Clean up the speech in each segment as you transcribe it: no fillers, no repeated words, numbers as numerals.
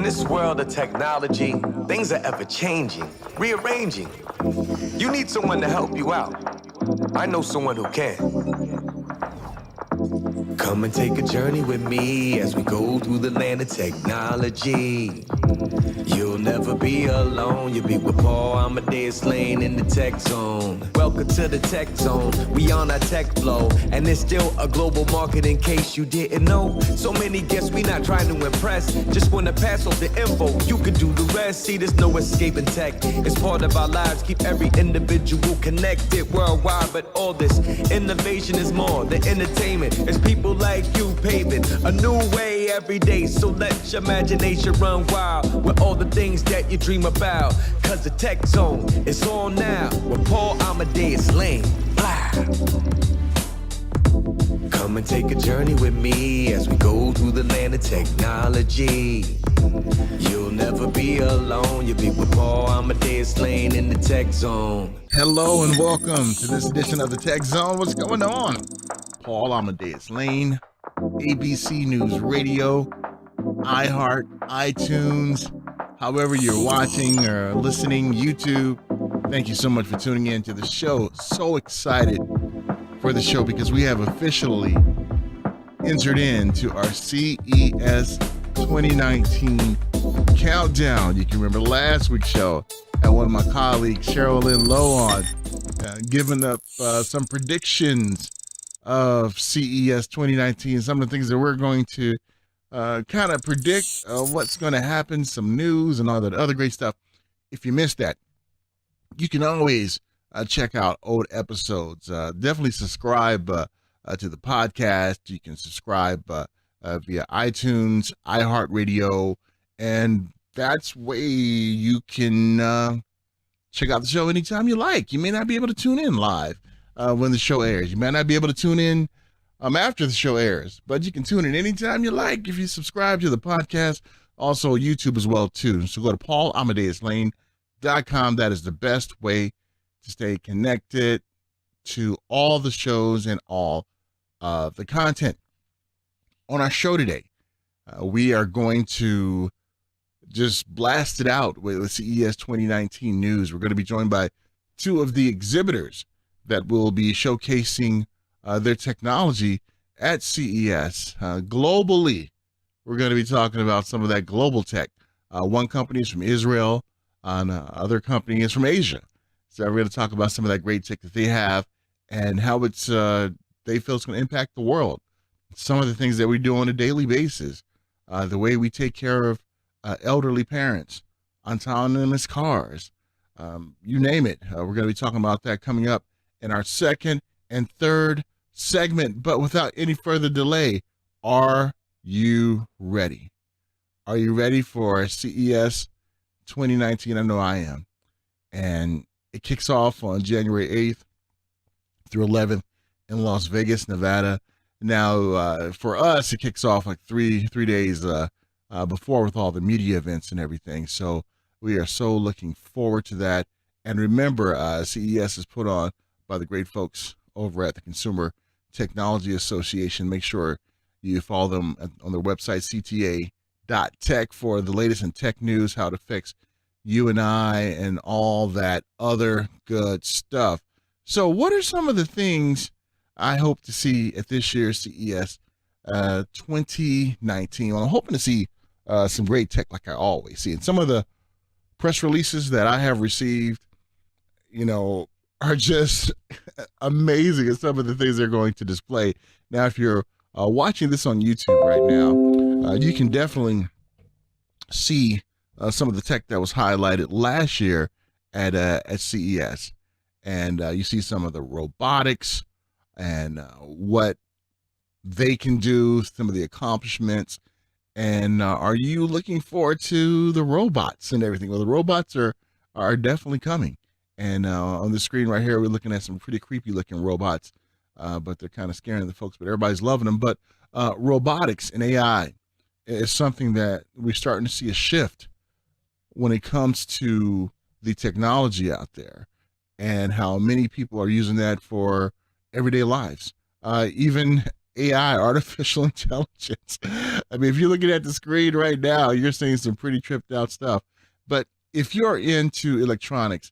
this world of technology, things are ever changing, rearranging. You need someone to help you out. I know someone who can. Come and take a journey with me as we go through the land of technology. You'll never be alone. You'll be with Paul Amadeus Lane in the tech zone. Welcome to the tech zone. We on our tech flow, and there's still a global market in case you didn't know. So many guests, we not trying to impress. Just want to pass off the info. You can do the rest. See, there's no escaping tech. It's part of our lives. Keep every individual connected worldwide. But all this innovation is more than entertainment. It's people like you paving a new way every day. So let your imagination run wild with all the things that you dream about. Cause the tech zone is on now with Paul Amadeus Lane. Blah. Come and take a journey with me as we go through the land of technology. You'll never be alone. You'll be with Paul Amadeus Lane in the tech zone. Hello and welcome to this edition of the Tech Zone. What's going on? Paul Amadeus Lane, ABC News Radio, iHeart, iTunes, however you're watching or listening, YouTube. Thank you so much for tuning in to the show. So excited for the show because we have officially entered into our CES 2019 countdown. You can remember last week's show, had one of my colleagues, Cheryl Lynn Lowe, on, giving up some predictions of CES 2019, some of the things that we're going to kind of predict what's going to happen, some news and all that other great stuff. If you missed that, you can always check out old episodes. Definitely subscribe to the podcast. You can subscribe via iTunes, iHeartRadio, and that's way you can check out the show anytime you like. You may not be able to tune in live when the show airs. You might not be able to tune in after the show airs, but you can tune in anytime you like if you subscribe to the podcast. Also YouTube as well too. So go to paulamadeouslane.com. That is the best way to stay connected to all the shows and all of the content. On our show today, we are going to just blast it out with CES 2019 news. We're going to be joined by two of the exhibitors that will be showcasing their technology at CES. Globally, we're going to be talking about some of that global tech. One company is from Israel, and other company is from Asia. So we're going to talk about some of that great tech that they have and how it's they feel it's going to impact the world. Some of the things that we do on a daily basis, the way we take care of elderly parents, autonomous cars, you name it. We're going to be talking about that coming up in our second and third segment. But without any further delay, are you ready? Are you ready for CES 2019? I know I am. And it kicks off on January 8th through 11th in Las Vegas, Nevada. Now, for us, it kicks off like three days before with all the media events and everything. So we are so looking forward to that. And remember, CES is put on by the great folks over at the Consumer Technology Association. Make sure you follow them on their website, cta.tech, for the latest in tech news, how it affects you and I, and all that other good stuff. So what are some of the things I hope to see at this year's CES 2019? Well, I'm hoping to see some great tech like I always see. And some of the press releases that I have received, are just amazing at some of the things they're going to display. Now, if you're watching this on YouTube right now, you can definitely see some of the tech that was highlighted last year at CES. And you see some of the robotics and what they can do, some of the accomplishments. And are you looking forward to the robots and everything? Well, the robots are definitely coming. And on the screen right here, we're looking at some pretty creepy looking robots, but they're kind of scaring the folks, but everybody's loving them. But robotics and AI is something that we're starting to see a shift when it comes to the technology out there and how many people are using that for everyday lives. Even AI, artificial intelligence, I mean, if you're looking at the screen right now, you're seeing some pretty tripped out stuff. But if you're into electronics,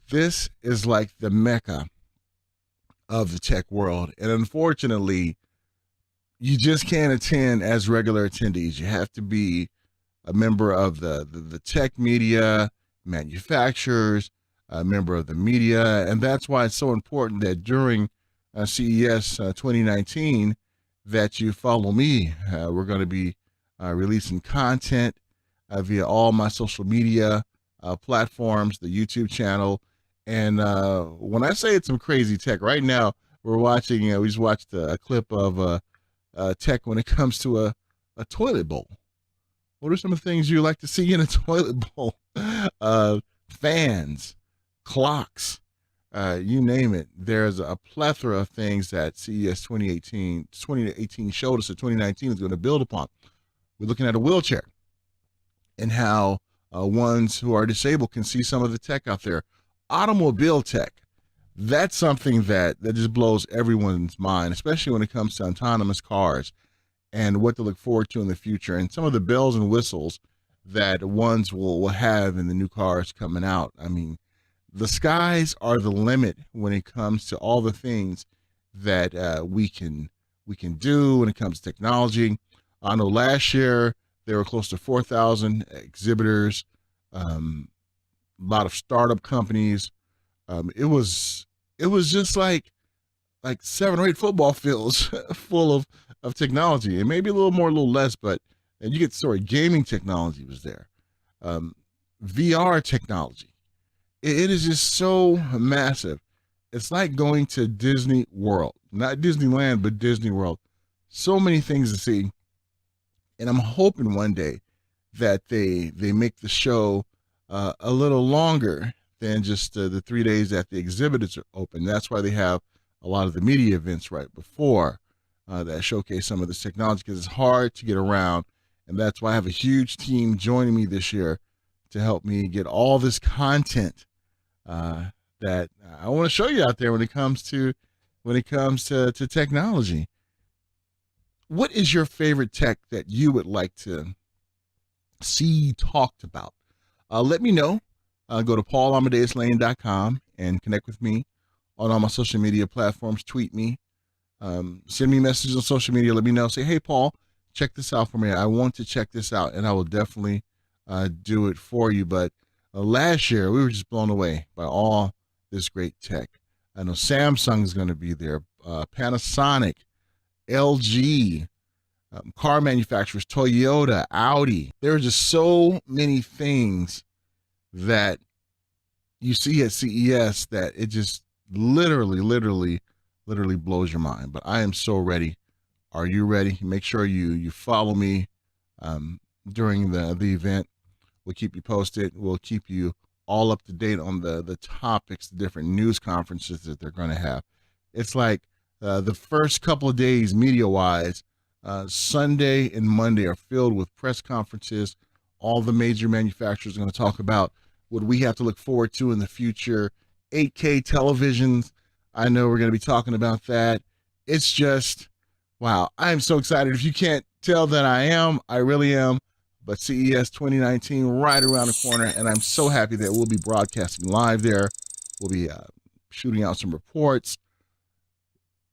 this is like the mecca of the tech world. And unfortunately, you just can't attend as regular attendees. You have to be a member of the tech media, manufacturers, a member of the media. And that's why it's so important that during CES 2019 that you follow me. We're going to be releasing content via all my social media platforms, the YouTube channel. And when I say it's some crazy tech, right now we're watching, we just watched a clip of tech when it comes to a toilet bowl. What are some of the things you like to see in a toilet bowl? Fans, clocks, you name it. There's a plethora of things that CES 2018 showed us that 2019 is going to build upon. We're looking at a wheelchair and how ones who are disabled can see some of the tech out there. Automobile tech, that's something that just blows everyone's mind, especially when it comes to autonomous cars and what to look forward to in the future and some of the bells and whistles that ones will have in the new cars coming out. I mean, the skies are the limit when it comes to all the things that we can do when it comes to technology. I know last year there were close to 4,000 exhibitors, a lot of startup companies. It was just like 7 or 8 football fields full of technology, and maybe a little more, a little less, but and you get the story. Gaming technology was there, VR technology. It is just so massive. It's like going to Disney World, not Disneyland, but Disney World. So many things to see, and I'm hoping one day that they make the show a little longer than just the 3 days that the exhibitors are open. That's why they have a lot of the media events right before that showcase some of this technology, because it's hard to get around. And that's why I have a huge team joining me this year to help me get all this content that I want to show you out there when it comes to technology. What is your favorite tech that you would like to see talked about? Let me know. Go to paulamadeouslane.com and connect with me on all my social media platforms. Tweet me. Send me messages on social media. Let me know. Say, hey, Paul, check this out for me. I want to check this out, and I will definitely do it for you. But last year, we were just blown away by all this great tech. I know Samsung is going to be there, Panasonic, LG, car manufacturers, Toyota, Audi. There are just so many things that you see at CES that it just literally blows your mind. But I am so ready. Are you ready? Make sure you follow me during the event. We'll keep you posted. We'll keep you all up to date on the topics, the different news conferences that they're going to have. It's like the first couple of days, media-wise, Sunday and Monday are filled with press conferences. All the major manufacturers are going to talk about what we have to look forward to in the future. 8K televisions. I know we're going to be talking about that. It's just, wow. I am so excited. If you can't tell that I really am. But CES 2019 right around the corner, and I'm so happy that we'll be broadcasting live there. We'll be shooting out some reports.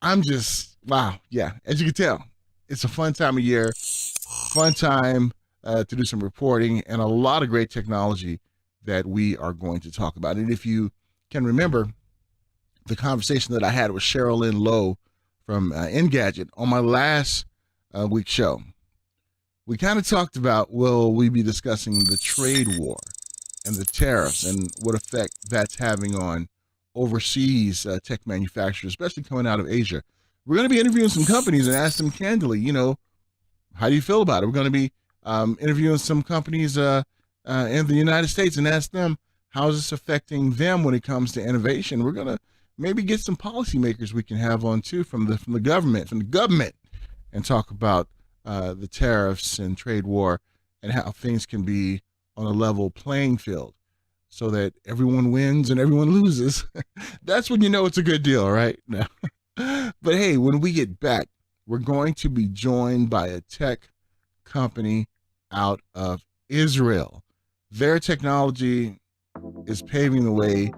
I'm just, wow. Yeah, as you can tell, it's a fun time of year, fun time to do some reporting, and a lot of great technology that we are going to talk about. And if you can remember the conversation that I had with Cheryl Lynn Lowe from Engadget on my last week's show, we kind of talked about, will we be discussing the trade war and the tariffs and what effect that's having on overseas tech manufacturers, especially coming out of Asia. We're going to be interviewing some companies and ask them candidly, how do you feel about it? We're going to be interviewing some companies in the United States and ask them, how is this affecting them when it comes to innovation? We're going to maybe get some policymakers we can have on too from the government, and talk about the tariffs and trade war and how things can be on a level playing field so that everyone wins and everyone loses. That's when you know it's a good deal, right? But hey, when we get back, we're going to be joined by a tech company out of Israel. Their technology is paving the way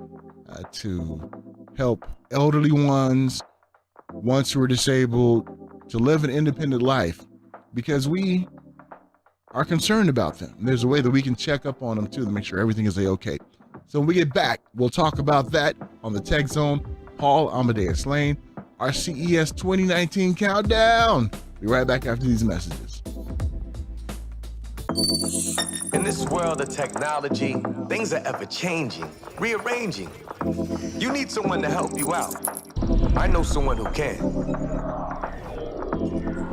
to help elderly ones who are disabled to live an independent life, because we are concerned about them. There's a way that we can check up on them too to make sure everything is okay. So when we get back, we'll talk about that on the Tech Zone. Paul Amadeus Lane, our CES 2019 countdown. Be right back after these messages. In this world of technology, things are ever changing, rearranging. You need someone to help you out. I know someone who can.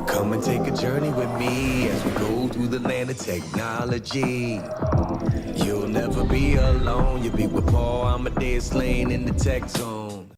Come and take a journey with me as we go through the land of technology. You'll never be alone. You'll be with Paul Amadeus Lane in the Tech Zone.